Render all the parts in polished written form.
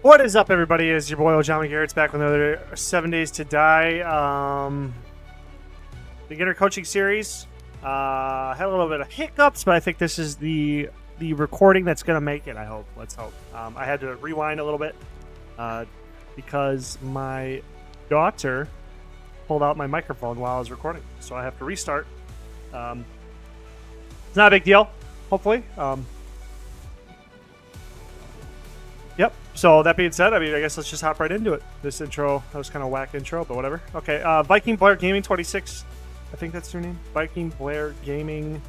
What is up, everybody? It's your boy Ojama Garrett's back with another 7 Days to Die beginner coaching series. Had a little bit of hiccups, but I think this is the recording that's going to make it, I hope. Let's hope. I had to rewind a little bit because my daughter pulled out my microphone while I was recording, so I have to restart. It's not a big deal, hopefully. Yep. So that being said, I guess let's just hop right into it. This intro, that was kind of whack intro, but whatever. Okay. Viking Blair Gaming 26. I think that's your name. Viking Blair Gaming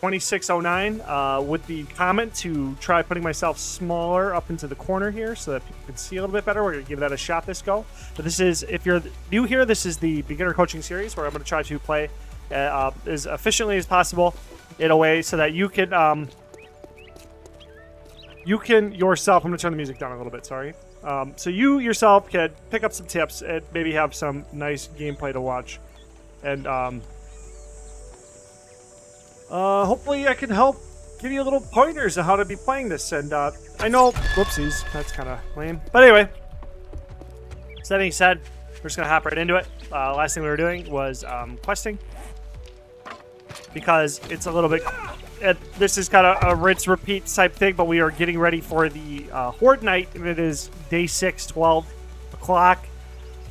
2609. With the comment to try putting myself smaller up into the corner here so that people can see a little bit better. We're going to give that a shot this go. But this is, if you're new here, this is the beginner coaching series where I'm going to try to play as efficiently as possible in a way so that you can yourself, I'm going to turn the music down a little bit, sorry. So you yourself can pick up some tips and maybe have some nice gameplay to watch. And hopefully I can help give you a little pointers on how to be playing this. And I know, whoopsies, that's kind of lame. But anyway, so that being said, we're just going to hop right into it. Last thing we were doing was questing. Because it's a little bit... this is kind of a rinse repeat type thing, but we are getting ready for the Horde night, and it is day 6, 12 o'clock.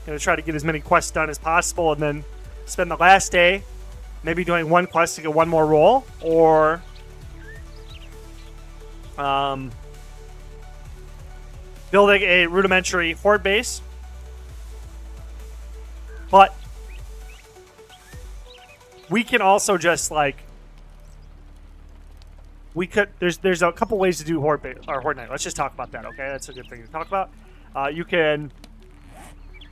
Going to try to get as many quests done as possible, and then spend the last day maybe doing one quest to get one more roll, or building a rudimentary Horde base. But we can also just like... We could. There's a couple ways to do Horde night. Let's just talk about that, okay? That's a good thing to talk about. You can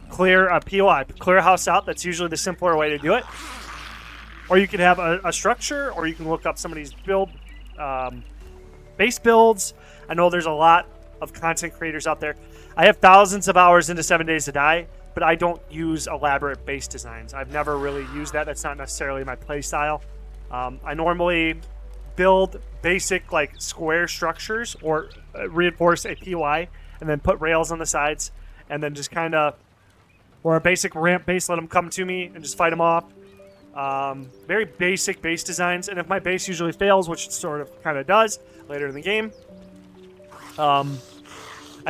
clear a POI, clear a house out. That's usually the simpler way to do it. Or you can have a structure, or you can look up somebody's build, base builds. I know there's a lot of content creators out there. I have thousands of hours into 7 Days to Die, but I don't use elaborate base designs. I've never really used that. That's not necessarily my play style. I normally build basic like square structures or reinforce a POI and then put rails on the sides and then just kind of, or a basic ramp base, let them come to me and just fight them off. Very basic base designs, and if my base usually fails, which it sort of kind of does later in the game, I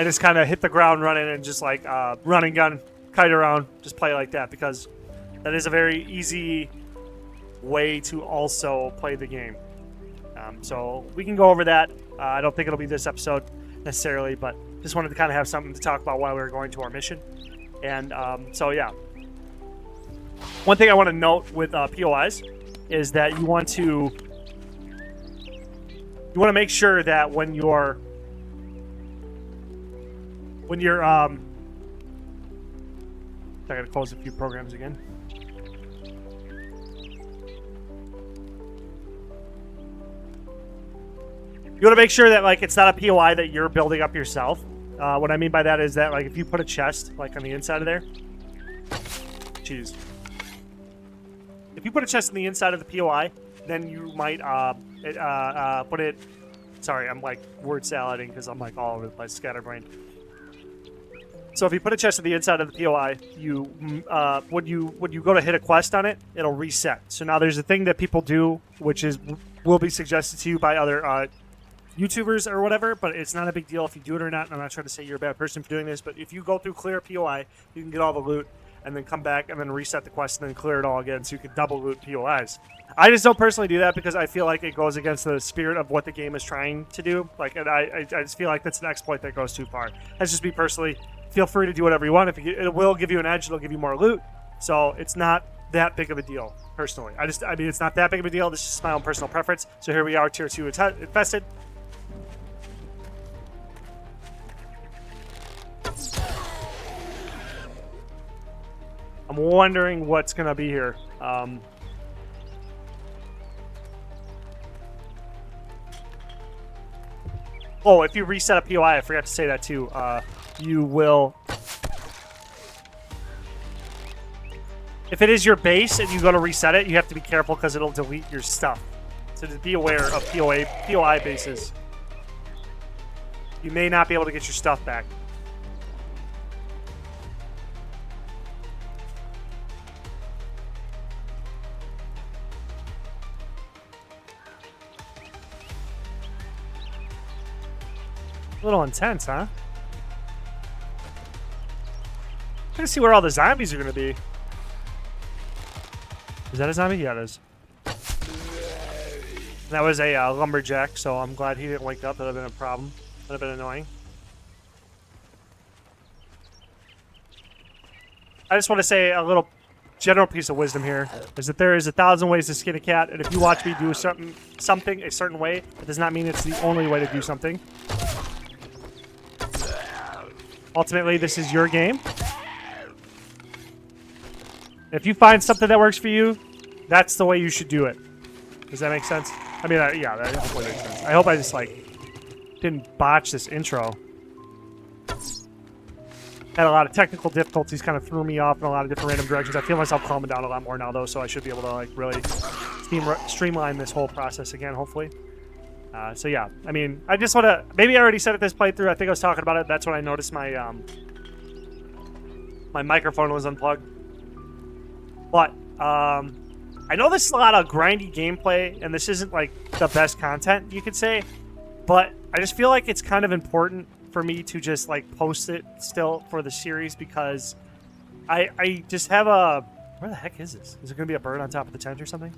just kind of hit the ground running and just like run and gun, kite around, just play like that, because that is a very easy way to also play the game. So we can go over that. I don't think it'll be this episode necessarily, but just wanted to kind of have something to talk about while we were going to our mission. And so yeah. One thing I want to note with POIs is that you want to make sure that when you're I gotta close a few programs again. You want to make sure that like it's not a POI that you're building up yourself. What I mean by that is that like if you put a chest like on the inside of there, jeez. If you put a chest on the inside of the POI, then you might put it. Sorry, I'm like word salading because I'm like all over the place, scatterbrained. So if you put a chest on the inside of the POI, you when you go to hit a quest on it, it'll reset. So now there's a thing that people do, which will be suggested to you by other YouTubers or whatever, but it's not a big deal if you do it or not. And I'm not trying to say you're a bad person for doing this, but if you go through clear POI, you can get all the loot and then come back and then reset the quest and then clear it all again, so you can double loot POIs. I just don't personally do that because I feel like it goes against the spirit of what the game is trying to do. Like, and I just feel like that's an exploit that goes too far. That's just me personally. Feel free to do whatever you want. It will give you an edge, it'll give you more loot. So it's not that big of a deal, personally. I mean, it's not that big of a deal. This is just my own personal preference. So here we are, Tier 2 infested. I'm wondering what's going to be here. Oh, if you reset a POI, I forgot to say that too. You will... If it is your base and you go to reset it, you have to be careful because it'll delete your stuff. So just be aware of POI bases. you may not be able to get your stuff back. A little intense, huh? I'm trying to see where all the zombies are going to be. Is that a zombie? Yeah, it is. That was a lumberjack, so I'm glad he didn't wake up. That would have been a problem. That would have been annoying. I just want to say a little general piece of wisdom here is that there is 1,000 ways to skin a cat, and if you watch me do something a certain way, it does not mean it's the only way to do something. Ultimately, this is your game. If you find something that works for you, that's the way you should do it. Does that make sense? I mean, yeah, that hopefully makes sense. I hope I just, like, didn't botch this intro. Had a lot of technical difficulties, kind of threw me off in a lot of different random directions. I feel myself calming down a lot more now, though, so I should be able to, like, really streamline this whole process again, hopefully. So yeah, I mean, I just want to, maybe I already said it this playthrough. I think I was talking about it. That's when I noticed my my microphone was unplugged. But I know this is a lot of grindy gameplay, and this isn't like the best content, you could say. But I just feel like it's kind of important for me to just like post it still for the series, because I just have a, where the heck is this? Is it going to be a bird on top of the tent or something?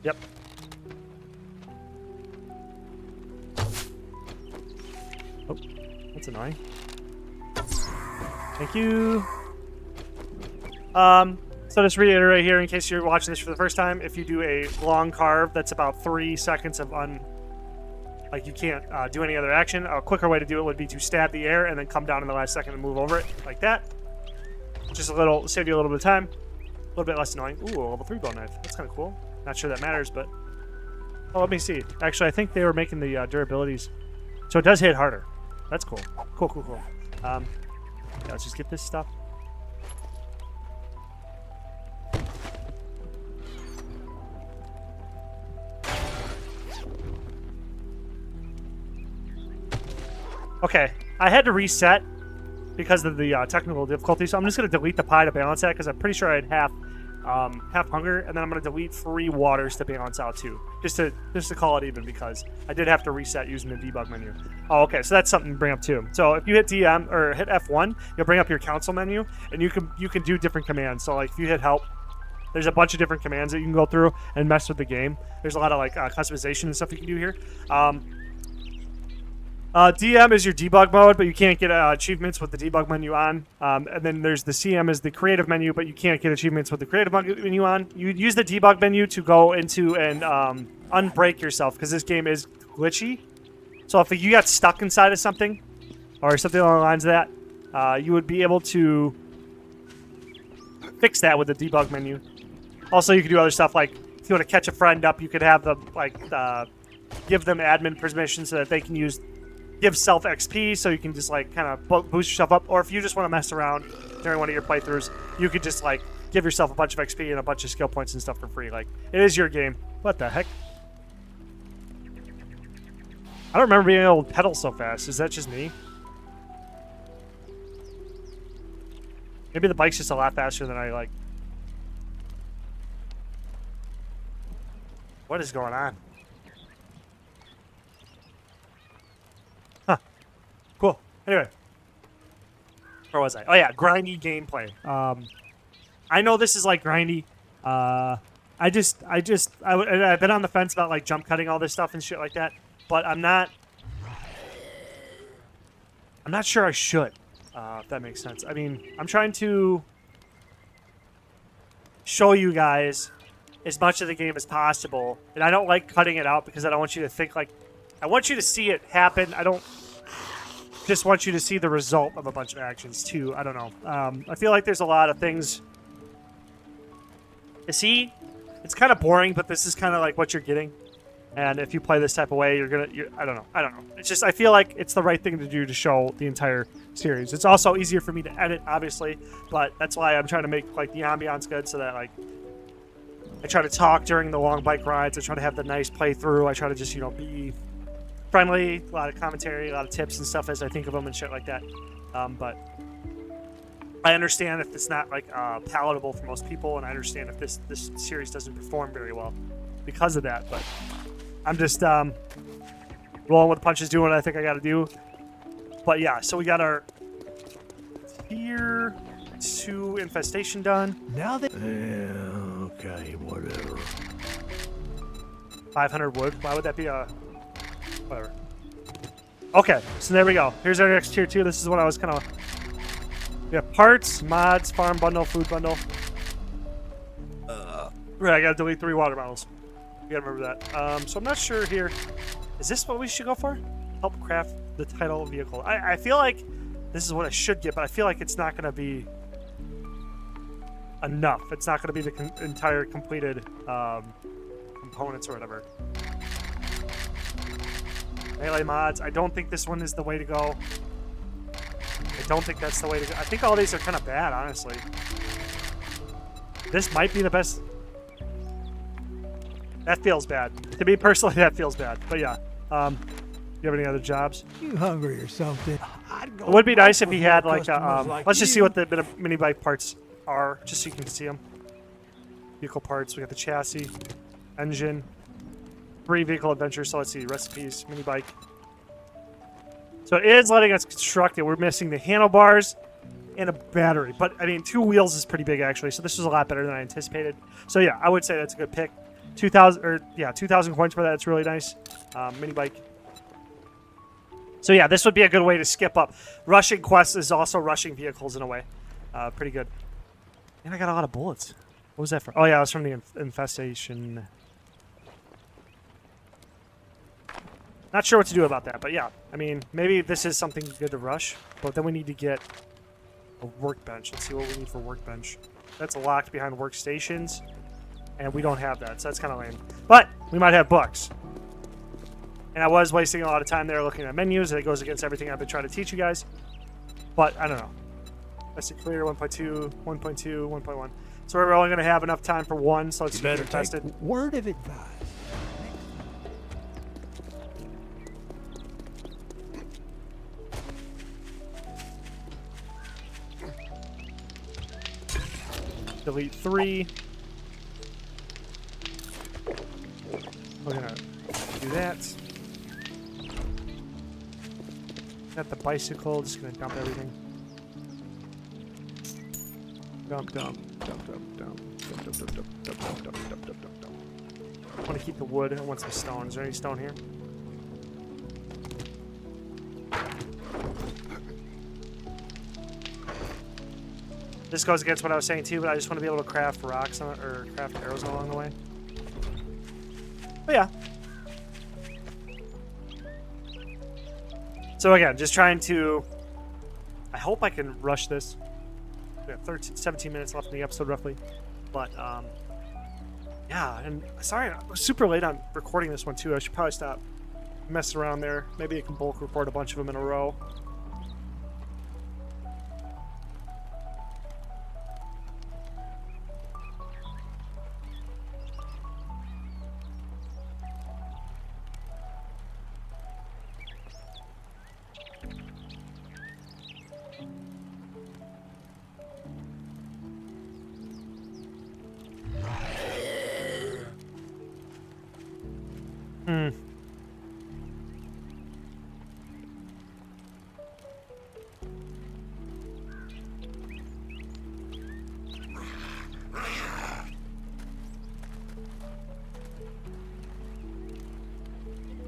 Yep. Oh, that's annoying. Thank you. So just reiterate here, in case you're watching this for the first time, if you do a long carve, that's about 3 seconds of like you can't do any other action. A quicker way to do it would be to stab the air and then come down in the last second and move over it like that. Just a little, save you a little bit of time, a little bit less annoying. Ooh, a level 3 bow knife. That's kind of cool. Not sure that matters, but oh, let me see. Actually, I think they were making the durabilities, so it does hit harder. That's cool. Cool. Yeah, let's just get this stuff. Okay, I had to reset because of the technical difficulty, so I'm just going to delete the pie to balance that, because I'm pretty sure I had half hunger, and then I'm going to delete 3 waters to balance out 2, just to call it even, because I did have to reset using the debug menu. Oh, okay, so that's something to bring up too. So if you hit DM or hit F1, you'll bring up your console menu, and you can do different commands. So like if you hit help, there's a bunch of different commands that you can go through and mess with the game. There's a lot of like customization and stuff you can do here. DM is your debug mode, but you can't get achievements with the debug menu on. And then there's the CM is the creative menu, but you can't get achievements with the creative menu on. You use the debug menu to go into and unbreak yourself, because this game is glitchy. So if you got stuck inside of something, or something along the lines of that, you would be able to fix that with the debug menu. Also, you can do other stuff, like if you want to catch a friend up, you could have them give them admin permission so that they can give self XP, so you can just like kind of boost yourself up. Or if you just want to mess around during one of your playthroughs, you could just like give yourself a bunch of XP and a bunch of skill points and stuff for free. Like, it is your game. What the heck? I don't remember being able to pedal so fast. Is that just me? Maybe the bike's just a lot faster than I like. What is going on? Huh. Cool. Anyway. Where was I? Oh yeah, grindy gameplay. I know this is like grindy. I've been on the fence about like jump cutting all this stuff and shit like that, but I'm not sure I should. If that makes sense. I mean, I'm trying to show you guys as much of the game as possible, and I don't like cutting it out because I don't want you to think like, I want you to see it happen. I don't just want you to see the result of a bunch of actions too. I don't know. I feel like there's a lot of things. You see, it's kind of boring, but this is kind of like what you're getting. And if you play this type of way, I don't know. It's just, I feel like it's the right thing to do to show the entire series. It's also easier for me to edit, obviously, but that's why I'm trying to make like the ambiance good, so that like I try to talk during the long bike rides. I try to have the nice playthrough. I try to just, be friendly, a lot of commentary, a lot of tips and stuff as I think of them and shit like that. But I understand if it's not like palatable for most people, and I understand if this series doesn't perform very well because of that. But I'm just rolling with the punches, doing what I think I got to do. But yeah, so we got our tier 2 infestation done. Now that okay, whatever. 500 wood. Why would that be a whatever? Okay, so there we go. Here's our next tier 2. This is what I was kind of. We have parts, mods, farm bundle, food bundle. Right, I gotta delete 3 water bottles. You gotta remember that. So I'm not sure here. Is this what we should go for? Help craft the title vehicle. I feel like this is what I should get, but I feel like it's not gonna be enough. It's not gonna be the entire completed components or whatever. Melee mods. I don't think this one is the way to go. I don't think that's the way to go. I think all these are kind of bad, honestly. This might be the best. That feels bad. To me personally, that feels bad. But yeah. You have any other jobs? You hungry or something? It would be nice if he had like a, let's just see what the mini bike parts are, just so you can see them. Vehicle parts. We got the chassis, engine, 3 vehicle adventures. So let's see, recipes, mini bike. So it is letting us construct it. We're missing the handlebars and a battery. But, I mean, 2 wheels is pretty big, actually. So this was a lot better than I anticipated. So, yeah, I would say that's a good pick. 2,000 coins for that. It's really nice. Mini bike. So, yeah, this would be a good way to skip up. Rushing quests is also rushing vehicles in a way. Pretty good. And I got a lot of bullets. What was that from? Oh, yeah, it was from the infestation. Not sure what to do about that, but yeah. I mean, maybe this is something good to rush, but then we need to get a workbench. Let's see what we need for workbench. That's locked behind workstations, and we don't have that, so that's kind of lame. But we might have books. And I was wasting a lot of time there looking at menus, and it goes against everything I've been trying to teach you guys. But I don't know. Let's see, clear 1.2, 1.2, 1.1. So we're only going to have enough time for 1, so let's get it tested. Word of advice. Delete 3. We're gonna do that. Got the bicycle, just gonna dump everything. Dump. I want to keep the wood. I want some stone. Is there any stone here? This goes against what I was saying too, but I just want to be able to craft rocks on, or craft arrows along the way. But yeah. So again, just trying to. I hope I can rush this. We have 17 minutes left in the episode roughly, but yeah. And sorry, I was super late on recording this one too. I should probably stop messing around there. Maybe I can bulk record a bunch of them in a row.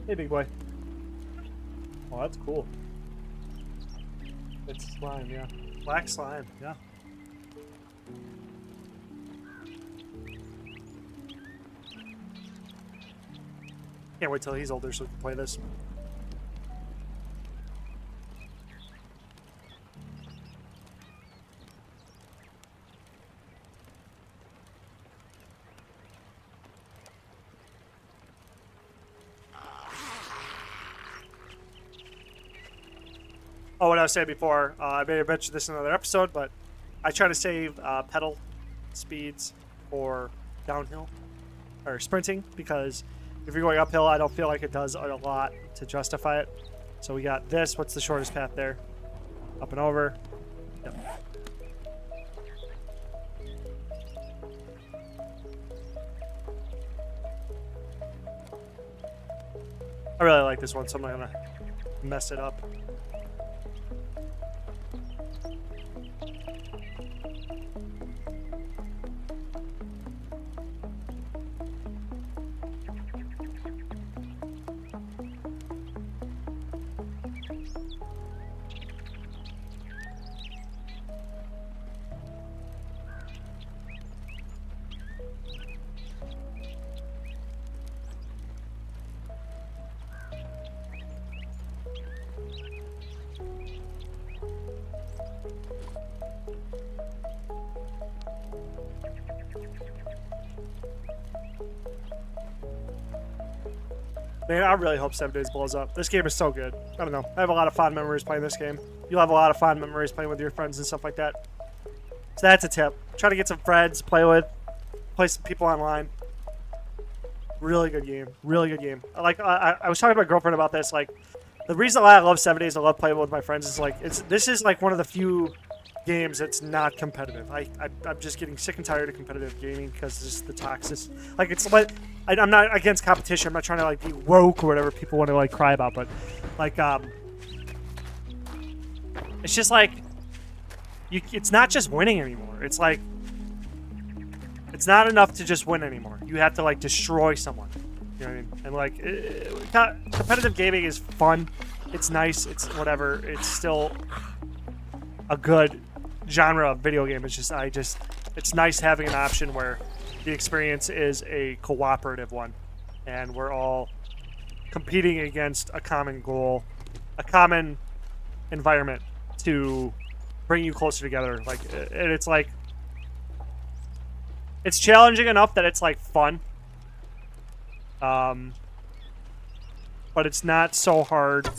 Hey, big boy. Oh, that's cool. It's slime, yeah. Black slime, yeah. Can't wait till he's older so we can play this. Oh, what I was saying before, I may have mentioned this in another episode, but I try to save pedal speeds for downhill or sprinting because If you're going uphill, I don't feel like it does a lot to justify it. So we got this. What's the shortest path there? Up and over. Yep. I really like this one, so I'm not gonna mess it up. Man, I really hope 7 Days blows up. This game is so good. I don't know. I have a lot of fond memories playing this game. You'll have a lot of fond memories playing with your friends and stuff like that. So that's a tip. Try to get some friends to play with. Play some people online. Really good game. Really good game. Like, I was talking to my girlfriend about this. Like, the reason why I love 7 Days, I love playing with my friends, is like, this is like one of the few games that's not competitive. I'm just getting sick and tired of competitive gaming because it's just the toxic. Like, it's like, I'm not against competition. I'm not trying to like be woke or whatever people want to like cry about, but like it's just like it's not just winning anymore. It's like it's not enough to just win anymore. You have to like destroy someone. You know what I mean? And like competitive gaming is fun. It's nice. It's whatever. It's still a good genre of video game. It's just it's nice having an option where the experience is a cooperative one, and we're all competing against a common goal, a common environment to bring you closer together. Like, and it's like, it's challenging enough that it's like fun, but it's not so hard.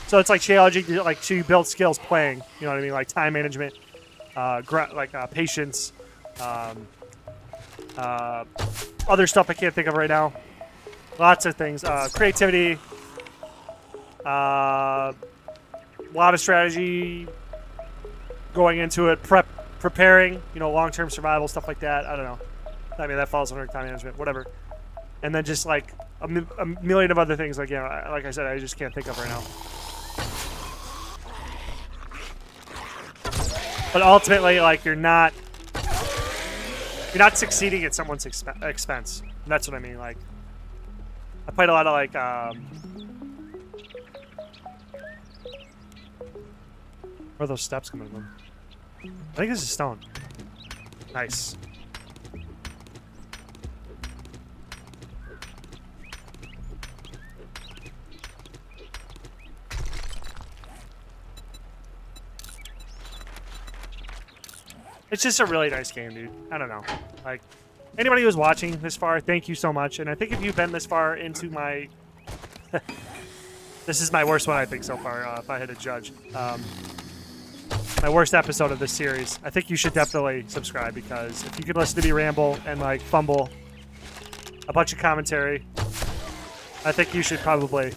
So it's like challenging to like to build skills playing. You know what I mean? Like time management, patience. Other stuff I can't think of right now. Lots of things. Creativity. A lot of strategy going into it. Preparing. You know, long-term survival, stuff like that. I don't know. I mean, that falls under time management. Whatever. And then just like a million of other things. Like, yeah, like I said, I just can't think of right now. But ultimately, like, you're not succeeding at someone's expense. And that's what I mean. Like, I played a lot of like, where are those steps coming from? I think this is stone. Nice. It's just a really nice game, dude. I don't know. Like, anybody who's watching this far, thank you so much. And I think if you've been this far into my... This is my worst one, I think, so far, if I had to judge. My worst episode of this series. I think you should definitely subscribe, because if you could listen to me ramble and, like, fumble a bunch of commentary, I think you should probably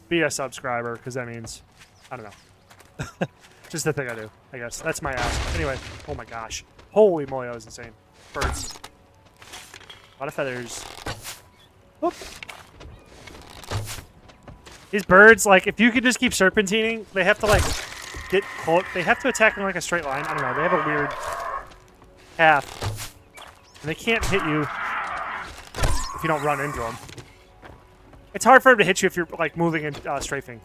be a subscriber, because that means... I don't know. Just the thing I do, I guess. That's my ass. Anyway, oh my gosh. Holy moly, that was insane. Birds. A lot of feathers. Whoop. These birds, like, if you could just keep serpentining, they have to, like, get close. They have to attack in, like, a straight line. I don't know. They have a weird path. And they can't hit you if you don't run into them. It's hard for them to hit you if you're, like, moving and strafing.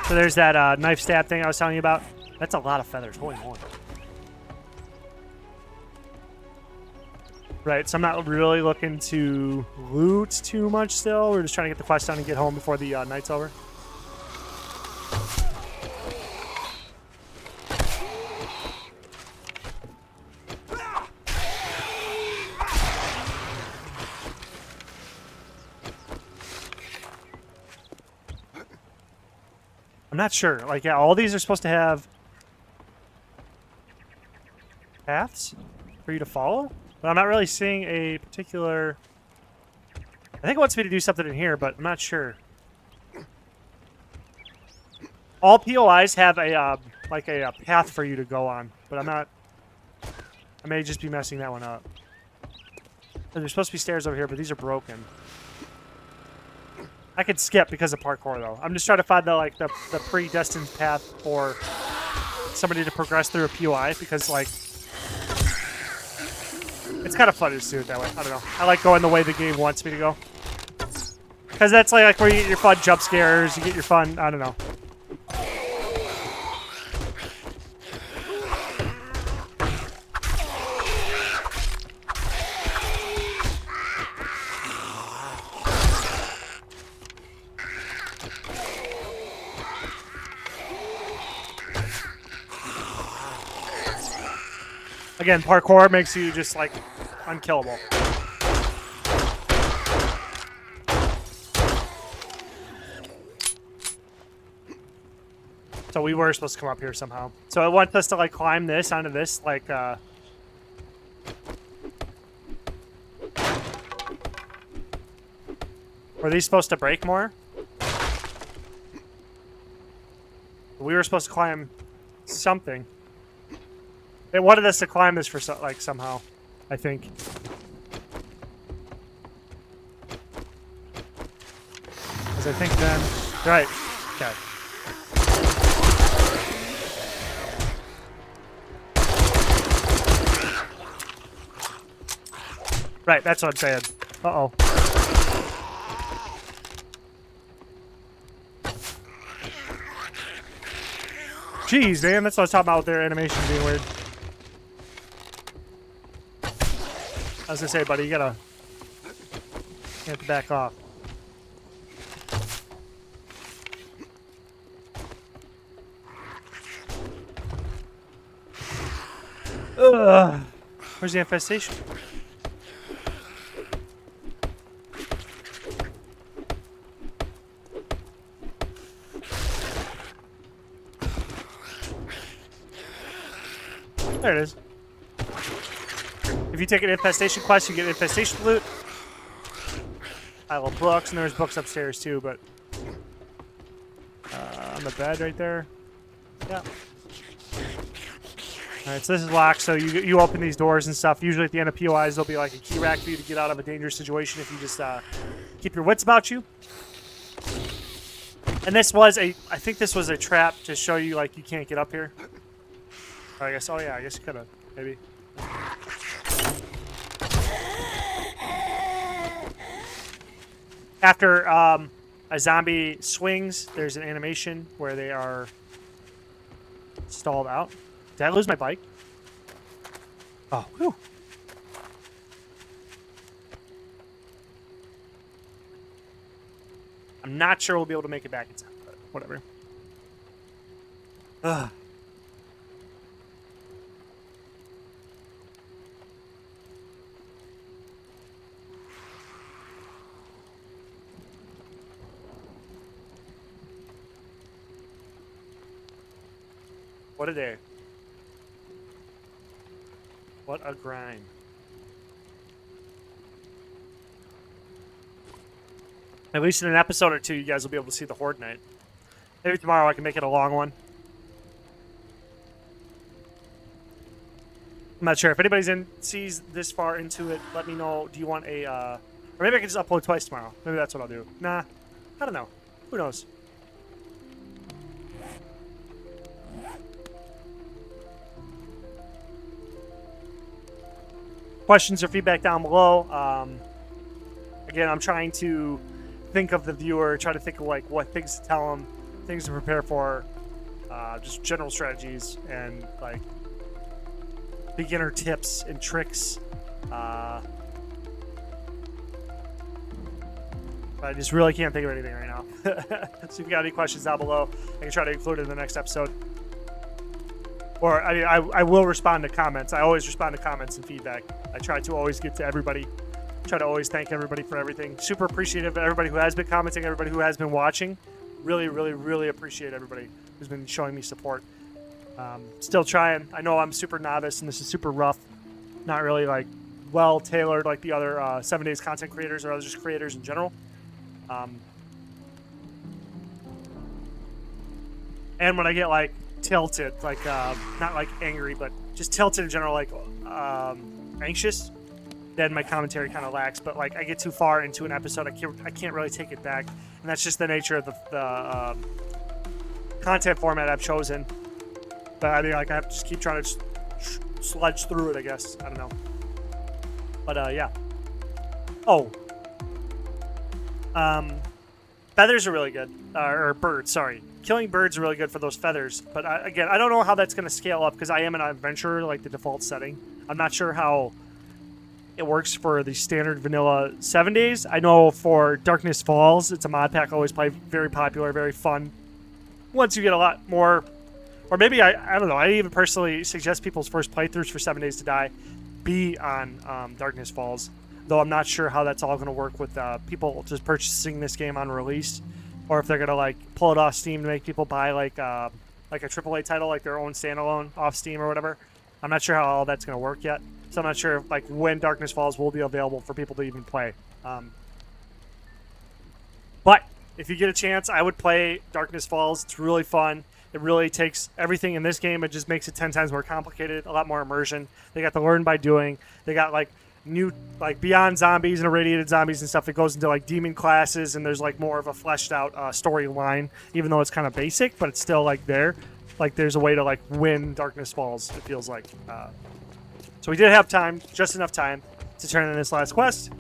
So there's that knife stab thing I was telling you about. That's a lot of feathers. Holy moly. Right, so I'm not really looking to loot too much still. We're just trying to get the quest done and get home before the night's over. I'm not sure. Like, yeah, all these are supposed to have paths for you to follow. But I'm not really seeing a particular... I think it wants me to do something in here, but I'm not sure. All POIs have a like a path for you to go on, but I'm not... I may just be messing that one up. There's supposed to be stairs over here, but these are broken. I could skip because of parkour, though. I'm just trying to find the predestined path for somebody to progress through a POI, because, like... It's kind of fun to just do it that way. I don't know. I like going the way the game wants me to go. Because that's like where you get your fun jump scares, you get your fun... I don't know. Again, parkour makes you just, like, unkillable. So we were supposed to come up here somehow. So it wants us to, like, climb this onto this, like, Were these supposed to break more? We were supposed to climb something. It wanted us to climb this for like somehow, I think. Because I think then, right? Okay. Right, that's what I'm saying. Uh-oh. Jeez, man, that's what I was talking about with their animation being weird. I was gonna say, buddy, you have to back off. Ugh. Where's the infestation? There it is. If you take an infestation quest, you get infestation loot. I love books, and there's books upstairs too, but on the bed right there. Yeah. Alright, so this is locked, so you open these doors and stuff. Usually at the end of POIs, there'll be like a key rack for you to get out of a dangerous situation if you just keep your wits about you. And this was I think this was a trap to show you, like, you can't get up here. Or I guess, oh yeah, I guess you could've, maybe. After a zombie swings, there's an animation where they are stalled out. Did I lose my bike? Oh, whew. I'm not sure we'll be able to make it back in time, but whatever. Ugh. What a day. What a grind. At least in an episode or two, you guys will be able to see the Horde night. Maybe tomorrow I can make it a long one. I'm not sure. If anybody's sees this far into it, let me know. Do you want a... Or maybe I can just upload twice tomorrow. Maybe that's what I'll do. Nah. I don't know. Who knows? Questions or feedback down below. Again, I'm trying to think of the viewer, try to think of like what things to tell them, things to prepare for, just general strategies and like beginner tips and tricks. But I just really can't think of anything right now. So if you got any questions down below, I can try to include it in the next episode. Or, I will respond to comments. I always respond to comments and feedback. I try to always get to everybody. Try to always thank everybody for everything. Super appreciative of everybody who has been commenting, everybody who has been watching. Really, really, really appreciate everybody who's been showing me support. Still trying. I know I'm super novice and this is super rough. Not really, like, well tailored like the other 7 days content creators or other just creators in general. And when I get like tilted, like not like angry, but just tilted in general, like anxious, then my commentary kind of lacks. But like I get too far into an episode, I can't really take it back, and that's just the nature of the content format I've chosen. But I mean, like I have to just keep trying to sludge through it, I guess. I don't know. But yeah. Oh. Feathers are really good, or birds. Sorry, killing birds are really good for those feathers. But again, I don't know how that's going to scale up because I am an adventurer, like the default setting. I'm not sure how it works for the standard vanilla 7 days. I know for Darkness Falls, it's a mod pack I always play, very popular, very fun. Once you get a lot more, or maybe I don't know. I even personally suggest people's first playthroughs for 7 Days to Die be on Darkness Falls. Though I'm not sure how that's all going to work with people just purchasing this game on release, or if they're going to like pull it off Steam to make people buy like a AAA title, like their own standalone off Steam or whatever. I'm not sure how all that's going to work yet, so I'm not sure if, like when Darkness Falls will be available for people to even play. But if you get a chance, I would play Darkness Falls. It's really fun. It really takes everything in this game and just makes it 10 times more complicated, a lot more immersion. They got the learn by doing. They got like new, like beyond zombies and irradiated zombies and stuff. It goes into like demon classes, and there's like more of a fleshed out storyline, even though it's kind of basic, but it's still like there. Like there's a way to like win Darkness Falls, it feels like. So we did have time, just enough time, to turn in this last quest.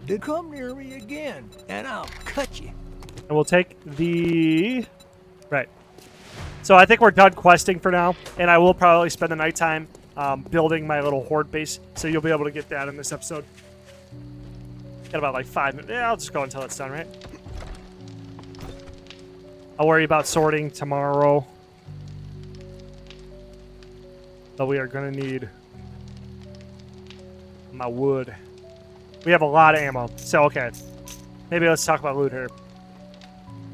To come near me again, and I'll cut you. And we'll take the... Right. So I think we're done questing for now, and I will probably spend the nighttime building my little horde base, so you'll be able to get that in this episode. Got about like 5 minutes. Yeah, I'll just go until it's done, right? I'll worry about sorting tomorrow. But we are going to need my wood. We have a lot of ammo, so okay. Maybe let's talk about loot here.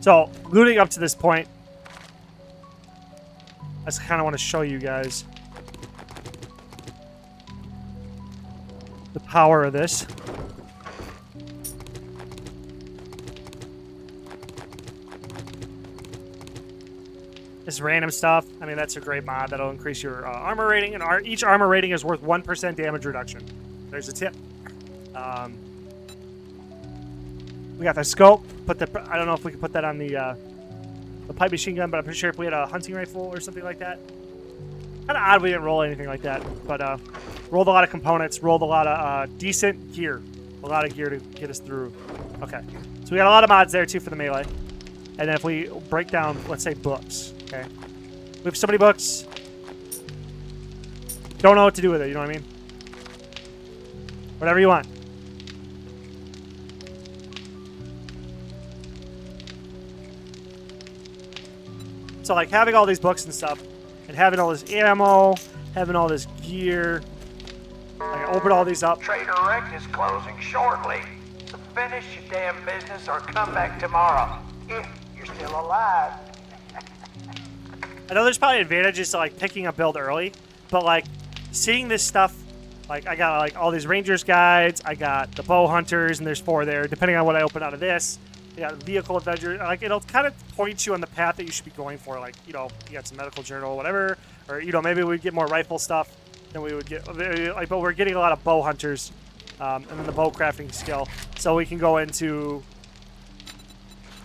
So, looting up to this point, I just kind of want to show you guys the power of this. This random stuff, I mean, that's a great mod. That'll increase your armor rating, and each armor rating is worth 1% damage reduction. There's a tip. We got the scope. I don't know if we can put that on the pipe machine gun, but I'm pretty sure if we had a hunting rifle or something like that. Kind of odd we didn't roll anything like that, but rolled a lot of components, rolled a lot of decent gear. A lot of gear to get us through. Okay, so we got a lot of mods there too for the melee. And then if we break down, let's say books, okay? We have so many books. Don't know what to do with it, you know what I mean? Whatever you want. So like having all these books and stuff, and having all this ammo, having all this gear. I open all these up. Trader Rect is closing shortly. So finish your damn business or come back tomorrow. If you're still alive. I know there's probably advantages to like picking a build early, but like seeing this stuff, like I got like all these Rangers guides, I got the bow hunters, and there's 4 there, depending on what I open out of this. You got vehicle adventure, like it'll kind of point you on the path that you should be going for. Like, you know, you got some medical journal, whatever, or you know, maybe we'd get more rifle stuff than we would get. Like, but we're getting a lot of bow hunters, and then the bow crafting skill, so we can go into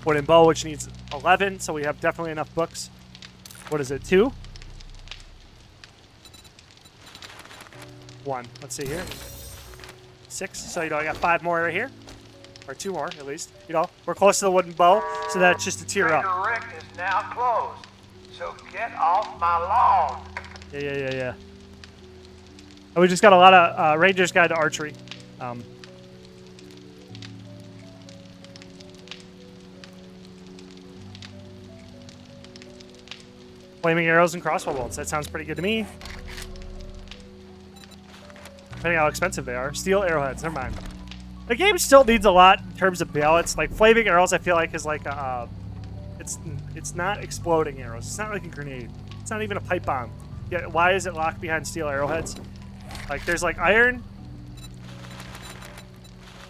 wooden bow, which needs 11. So we have definitely enough books. What is it? 2? 1. Let's see here. 6. So you know, I got 5 more right here. Or 2 more, at least. You know, we're close to the wooden bow, so that's just a tier up. Trader Rect is now closed, so get off my lawn. Yeah. And we just got a lot of Ranger's Guide to Archery. Flaming arrows and crossbow bolts. That sounds pretty good to me. Depending on how expensive they are. Steel arrowheads. Never mind. The game still needs a lot in terms of balance. Like flaming arrows, I feel like is like it's not exploding arrows. It's not like a grenade. It's not even a pipe bomb. Yet why is it locked behind steel arrowheads? Like there's like iron,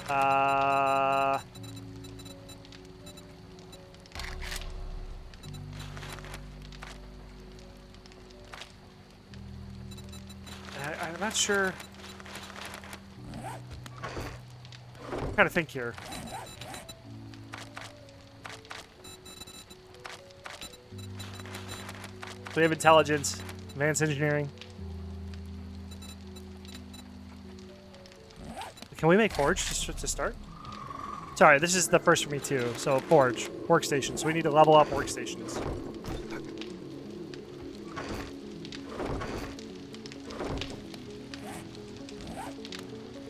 I'm not sure. I'm trying to think here. We have intelligence, advanced engineering. Can we make forge just to start? Sorry, this is the first for me too. So forge, workstations. So we need to level up workstations.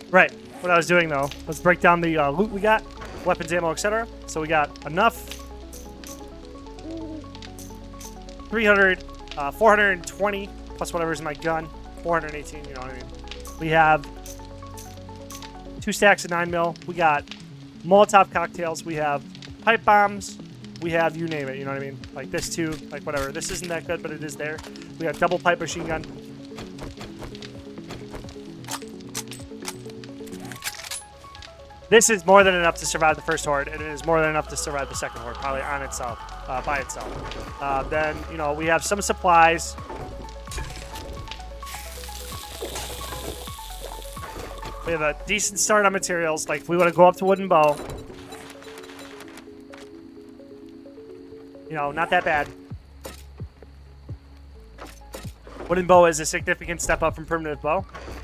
Right. What I was doing though, let's break down the loot we got, weapons, ammo, etc. So we got enough. 300, 420 plus whatever's in my gun. 418. You know what I mean? We have 2 stacks of 9mm. We got Molotov cocktails. We have pipe bombs. We have you name it. You know what I mean? Like this too. Like whatever. This isn't that good, but it is there. We got double pipe machine gun. This is more than enough to survive the first horde, and it is more than enough to survive the second horde, probably on itself, by itself. Then, you know, we have some supplies. We have a decent start on materials. Like, if we want to go up to wooden bow, you know, not that bad. Wooden bow is a significant step up from primitive bow.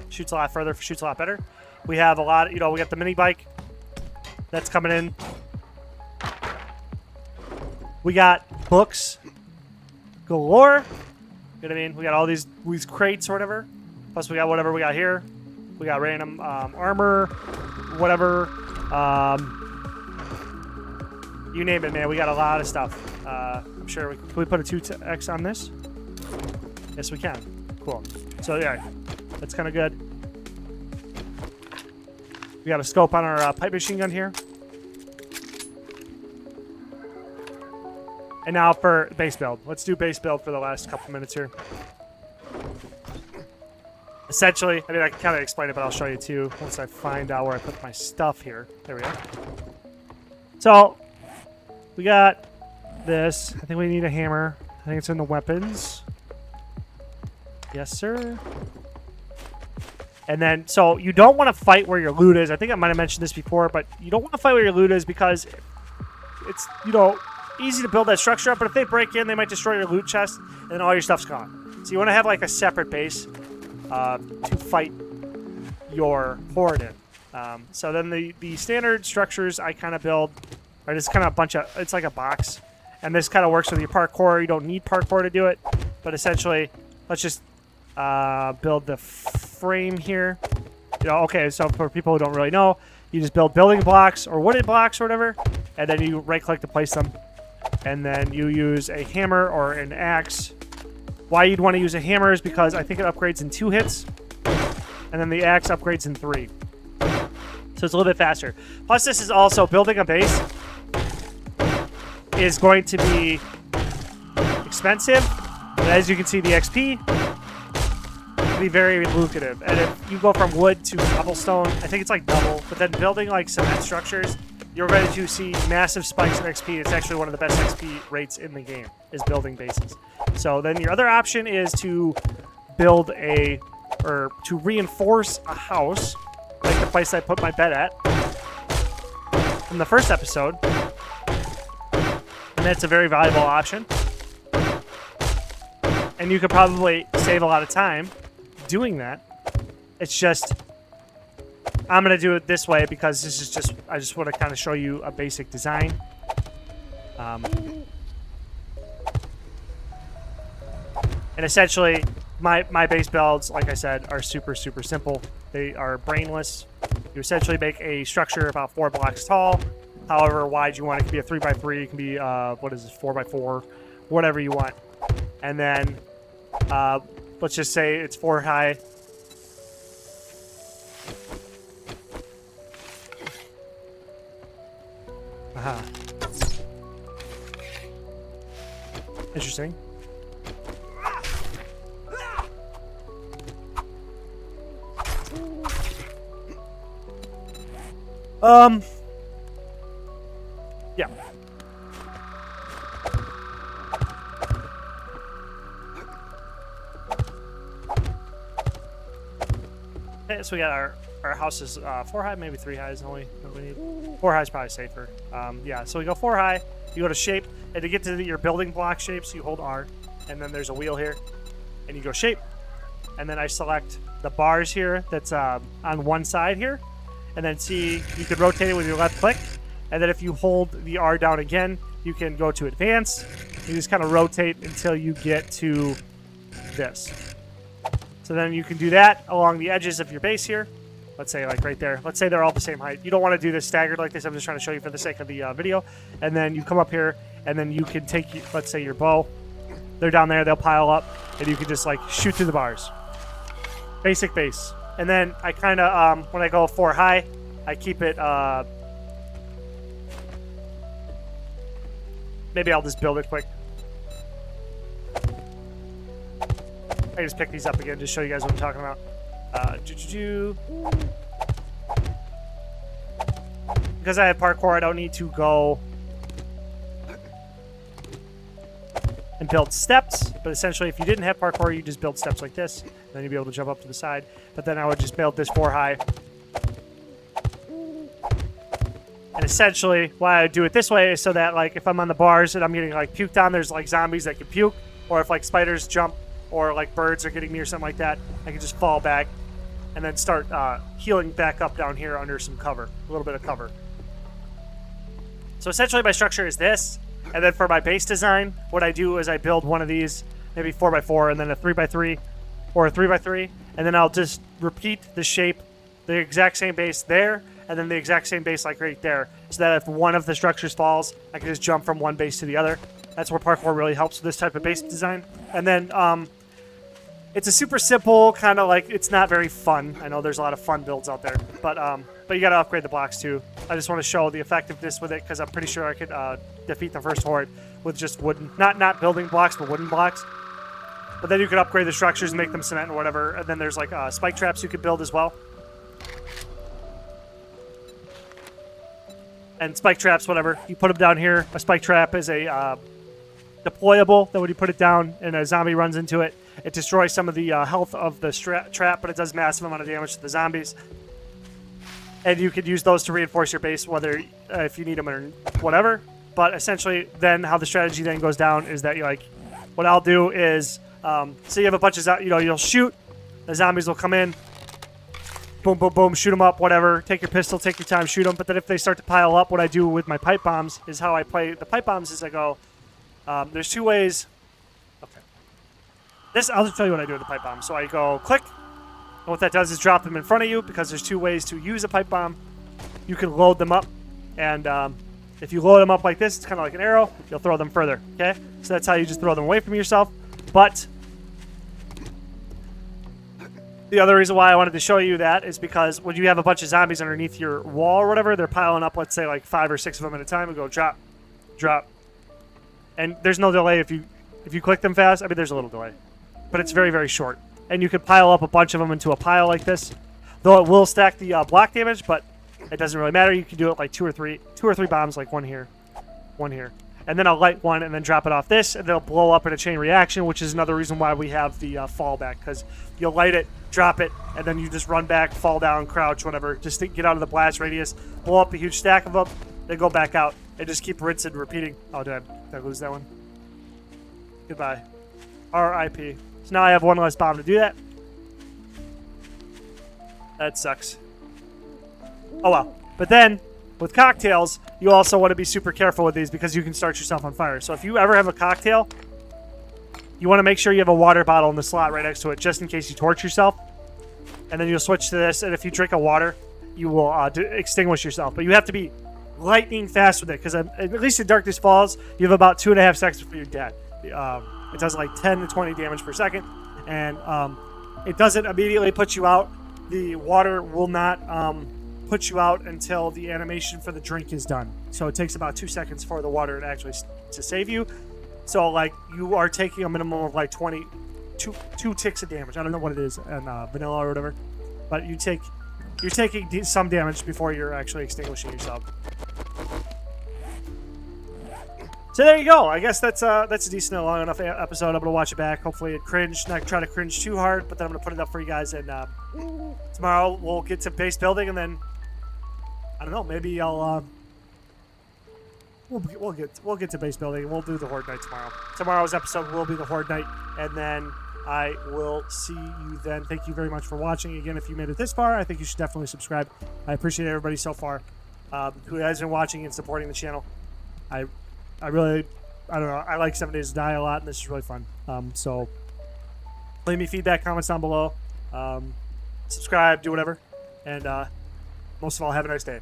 Shoots a lot further, shoots a lot better. We have a lot, you know, we got the mini bike that's coming in. We got books galore. You know what I mean? We got all these crates or whatever. Plus we got whatever we got here. We got random armor, whatever. You name it, man. We got a lot of stuff. I'm sure can we put a 2x on this? Yes, we can. Cool. So yeah, that's kind of good. We got a scope on our pipe machine gun here. And now for base build. Let's do base build for the last couple minutes here. Essentially, I mean, I can kind of explain it, but I'll show you too once I find out where I put my stuff here. There we go. So, we got this. I think we need a hammer. I think it's in the weapons. Yes, sir. And then, so you don't want to fight where your loot is. I think I might have mentioned this before, but you don't want to fight where your loot is because it's, you know, easy to build that structure up. But if they break in, they might destroy your loot chest, and then all your stuff's gone. So you want to have like a separate base to fight your horde in. So then the standard structures I kind of build are just kind of a bunch of, it's like a box. And this kind of works with your parkour. You don't need parkour to do it. But essentially, let's just build the frame here. You know, okay, so for people who don't really know, you just build building blocks or wooden blocks or whatever, and then you right-click to place them. And then you use a hammer or an axe. Why you'd want to use a hammer is because I think it upgrades in 2 hits, and then the axe upgrades in 3. So it's a little bit faster. Plus, this is also building a base is going to be expensive, but as you can see, the XP can be very lucrative. And if you go from wood to cobblestone, I think it's like double. But then building like cement structures, you're going to see massive spikes in XP. It's actually one of the best XP rates in the game, is building bases. So then your other option is to build or to reinforce a house, like the place I put my bed at from the first episode. And that's a very valuable option. And you could probably save a lot of time doing that. It's just, I'm going to do it this way because this is just, I just want to kind of show you a basic design. And essentially, my base builds, like I said, are super, super simple. They are brainless. You essentially make a structure about 4 blocks tall. However wide you want. It can be a 3x3. It can be, what is this, 4x4. Whatever you want. And then, let's just say it's 4 high. Aha. Interesting. Yeah. Okay, so we got our house is 4 high, maybe 3 high is only what we need. 4 high is probably safer. Yeah, so we go 4 high. You go to shape, and to get to your building block shapes, you hold R, and then there's a wheel here, and you go shape, and then I select the bars here that's on one side here, and then see you can rotate it with your left click, and then if you hold the R down again, you can go to advance. You just kind of rotate until you get to this. So then you can do that along the edges of your base here. Let's say like right there. Let's say they're all the same height. You don't want to do this staggered like this. I'm just trying to show you for the sake of the video. And then you come up here, and then you can take, let's say, your bow. They're down there. They'll pile up, and you can just like shoot through the bars. Basic base. And then I kind of, when I go 4 high, I keep it, maybe I'll just build it quick. I just pick these up again to show you guys what I'm talking about. Because I have parkour, I don't need to go and build steps. But essentially, if you didn't have parkour, you just build steps like this. Then you'd be able to jump up to the side. But then I would just build this 4 high. And essentially, why I do it this way is so that, like, if I'm on the bars and I'm getting, like, puked on, there's, like, zombies that can puke. Or if, like, spiders jump or, like, birds are getting me or something like that, I can just fall back and then start healing back up down here under some cover. A little bit of cover. So essentially, my structure is this. And then for my base design, what I do is I build one of these, maybe 4x4, and then a 3x3, or a 3x3. And then I'll just repeat the shape, the exact same base there, and then the exact same base like right there, so that if one of the structures falls, I can just jump from one base to the other. That's where parkour really helps with this type of base design. And then it's a super simple kind of like, it's not very fun. I know there's a lot of fun builds out there, but you got to upgrade the blocks too. I just want to show the effectiveness with it because I'm pretty sure I could defeat the first horde with just wooden, not building blocks, but wooden blocks. But then you could upgrade the structures and make them cement or whatever. And then there's like spike traps you could build as well. And spike traps, whatever. You put them down here. A spike trap is a deployable that when you put it down and a zombie runs into it, it destroys some of the health of the trap, but it does massive amount of damage to the zombies. And you could use those to reinforce your base, whether if you need them or whatever. But essentially, then how the strategy then goes down is that you like, what I'll do is, so you have a bunch of, you'll shoot, the zombies will come in, boom, boom, boom, shoot them up, whatever. Take your pistol, take your time, shoot them. But then if they start to pile up, what I do with my pipe bombs is how I play the pipe bombs is I go, there's 2 ways. Okay. I'll just tell you what I do with the pipe bomb. So I go click. And what that does is drop them in front of you because there's 2 ways to use a pipe bomb. You can load them up. And if you load them up like this, it's kind of like an arrow. You'll throw them further. Okay? So that's how you just throw them away from yourself. But the other reason why I wanted to show you that is because when you have a bunch of zombies underneath your wall or whatever, they're piling up, let's say, like 5 or 6 of them at a time, and go drop, drop. And there's no delay if you click them fast. I mean, there's a little delay. But it's very, very short. And you could pile up a bunch of them into a pile like this. Though it will stack the block damage, but it doesn't really matter. You can do it like 2 or 3 bombs, like one here. And then I'll light one and then drop it off this, and they'll blow up in a chain reaction, which is another reason why we have the fallback, because you'll light it, drop it, and then you just run back, fall down, crouch, whatever, just to get out of the blast radius, blow up a huge stack of them, then go back out, and just keep rinsing and repeating. Oh, did I lose that one? Goodbye. R.I.P. So now I have one less bomb to do that. That sucks. Oh well. But then, with cocktails, you also want to be super careful with these because you can start yourself on fire. So if you ever have a cocktail, you want to make sure you have a water bottle in the slot right next to it just in case you torch yourself. And then you'll switch to this, and if you drink a water, you will extinguish yourself. But you have to be lightning fast with it because at least in Darkness Falls, you have about 2.5 seconds before you're dead. It does like 10 to 20 damage per second, and it doesn't immediately put you out. The water will not put you out until the animation for the drink is done. So it takes about 2 seconds for the water to save you. So like you are taking a minimum of like 2 ticks of damage. I don't know what it is in vanilla or whatever, but you take you're taking some damage before you're actually extinguishing yourself. So there you go. I guess that's a decent, long enough episode. I'm gonna watch it back. Hopefully it cringed, not try to cringe too hard, but then I'm gonna put it up for you guys. And tomorrow we'll get to base building, and then I don't know. Maybe I'll we'll get to base building, and we'll do the Horde Night tomorrow. Tomorrow's episode will be the Horde Night, and then I will see you then. Thank you very much for watching. Again, if you made it this far, I think you should definitely subscribe. I appreciate everybody so far who has been watching and supporting the channel. I really, I don't know, I like 7 Days to Die a lot, and this is really fun. So leave me feedback, comments down below. Subscribe, do whatever. And most of all, have a nice day.